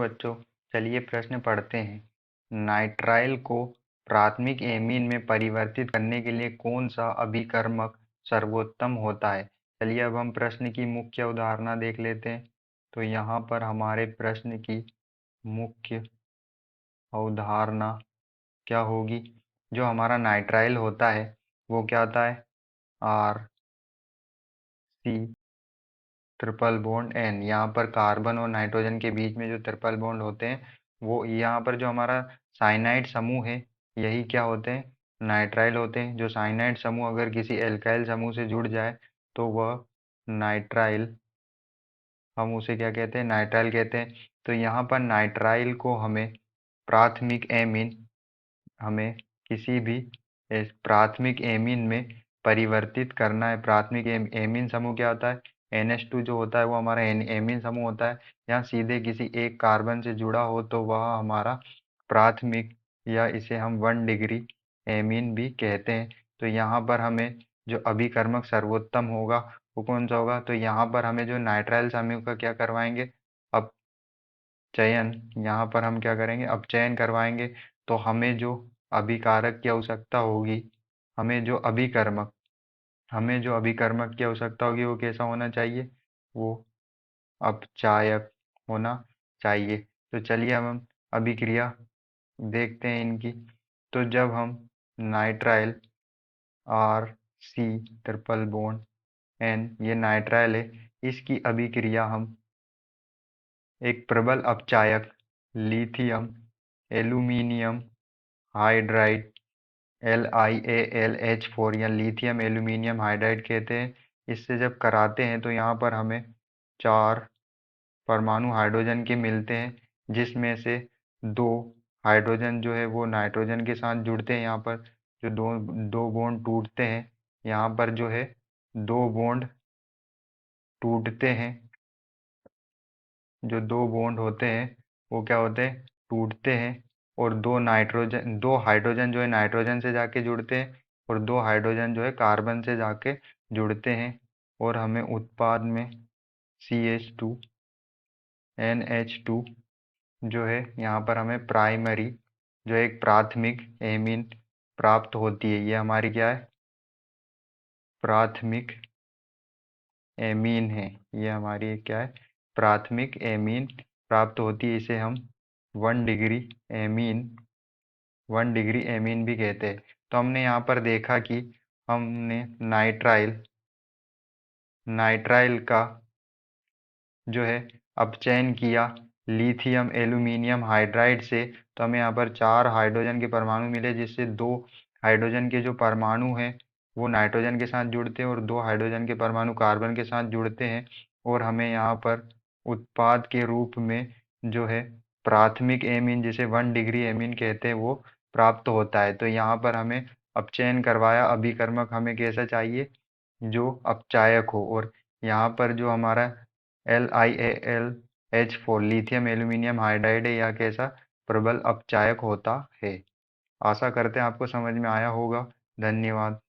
बच्चों, चलिए प्रश्न पढ़ते हैं। नाइट्राइल को प्राथमिक एमीन में परिवर्तित करने के लिए कौन सा अभिकर्मक सर्वोत्तम होता है? चलिए अब हम प्रश्न की मुख्य अवधारणा देख लेते हैं। तो यहाँ पर हमारे प्रश्न की मुख्य अवधारणा क्या होगी? जो हमारा नाइट्राइल होता है वो क्या होता है? R C triple bond N. यहाँ पर कार्बन और नाइट्रोजन के बीच में जो ट्रिपल बॉन्ड होते हैं वो यहाँ पर जो हमारा साइनाइड समूह है यही क्या होते हैं? नाइट्राइल होते हैं। जो साइनाइड समूह अगर किसी एल्काइल समूह से जुड़ जाए तो वह नाइट्राइल, हम उसे क्या कहते हैं? नाइट्राइल कहते हैं। तो यहाँ पर नाइट्राइल को हमें प्राथमिक एमीन, हमें किसी भी प्राथमिक एमीन में परिवर्तित करना है। प्राथमिक एमीन समूह क्या होता है? NH2 जो होता है वो हमारा एमीन समूह होता है। यहाँ सीधे किसी एक कार्बन से जुड़ा हो तो वह हमारा प्राथमिक, या इसे हम 1 डिग्री एमीन भी कहते हैं। तो यहाँ पर हमें जो अभिकर्मक सर्वोत्तम होगा वो कौन सा होगा? तो यहाँ पर हमें जो नाइट्राइल समूह का क्या करवाएंगे? अब चयन, यहाँ पर हम क्या करेंगे? अपचयन करवाएंगे। तो हमें जो अभिकारक की आवश्यकता होगी, हमें जो अभिकर्मक की आवश्यकता होगी वो कैसा होना चाहिए? वो अपचायक होना चाहिए। तो चलिए अब हम अभिक्रिया देखते हैं इनकी। तो जब हम nitrile R C triple bond N, ये नाइट्राइल है, इसकी अभिक्रिया हम एक प्रबल अपचायक लिथियम एल्यूमिनियम हाइड्राइड LiAlH4 या लिथियम एल्यूमिनियम हाइड्राइड कहते हैं। इससे जब कराते हैं तो यहाँ पर हमें 4 परमाणु हाइड्रोजन के मिलते हैं, जिसमें से 2 हाइड्रोजन जो है वो नाइट्रोजन के साथ जुड़ते हैं। यहाँ पर जो दो दो बॉन्ड टूटते हैं, यहाँ पर जो है 2 बॉन्ड टूटते हैं, जो 2 बॉन्ड होते हैं वो क्या होते हैं? टूटते हैं। और 2 हाइड्रोजन जो है नाइट्रोजन से जाके जुड़ते हैं, और 2 हाइड्रोजन जो है कार्बन से जाके जुड़ते हैं। और हमें उत्पाद में CH2 NH2 जो है यहाँ पर हमें प्राइमरी, जो एक प्राथमिक एमीन प्राप्त होती है। ये हमारी क्या है? प्राथमिक एमीन है। ये हमारी क्या है? प्राथमिक एमीन प्राप्त होती है। इसे हम 1 डिग्री एमीन 1 डिग्री एमीन भी कहते हैं। तो हमने यहाँ पर देखा कि हमने नाइट्राइल का जो है अपचयन किया लिथियम एल्यूमिनियम हाइड्राइड से। तो हमें यहाँ पर 4 हाइड्रोजन के परमाणु मिले, जिससे 2 हाइड्रोजन के जो परमाणु हैं वो नाइट्रोजन के साथ जुड़ते हैं और 2 हाइड्रोजन के परमाणु कार्बन के साथ जुड़ते हैं। और हमें यहाँ पर उत्पाद के रूप में जो है प्राथमिक एमीन, जिसे 1 डिग्री एमीन कहते हैं, वो प्राप्त होता है। तो यहाँ पर हमें अपचयन करवाया अभिकर्मक हमें कैसा चाहिए? जो अपचायक हो। और यहाँ पर जो हमारा LiAlH4 लिथियम एल्यूमिनियम हाइड्राइड है, यह कैसा? प्रबल अपचायक होता है। आशा करते हैं आपको समझ में आया होगा। धन्यवाद।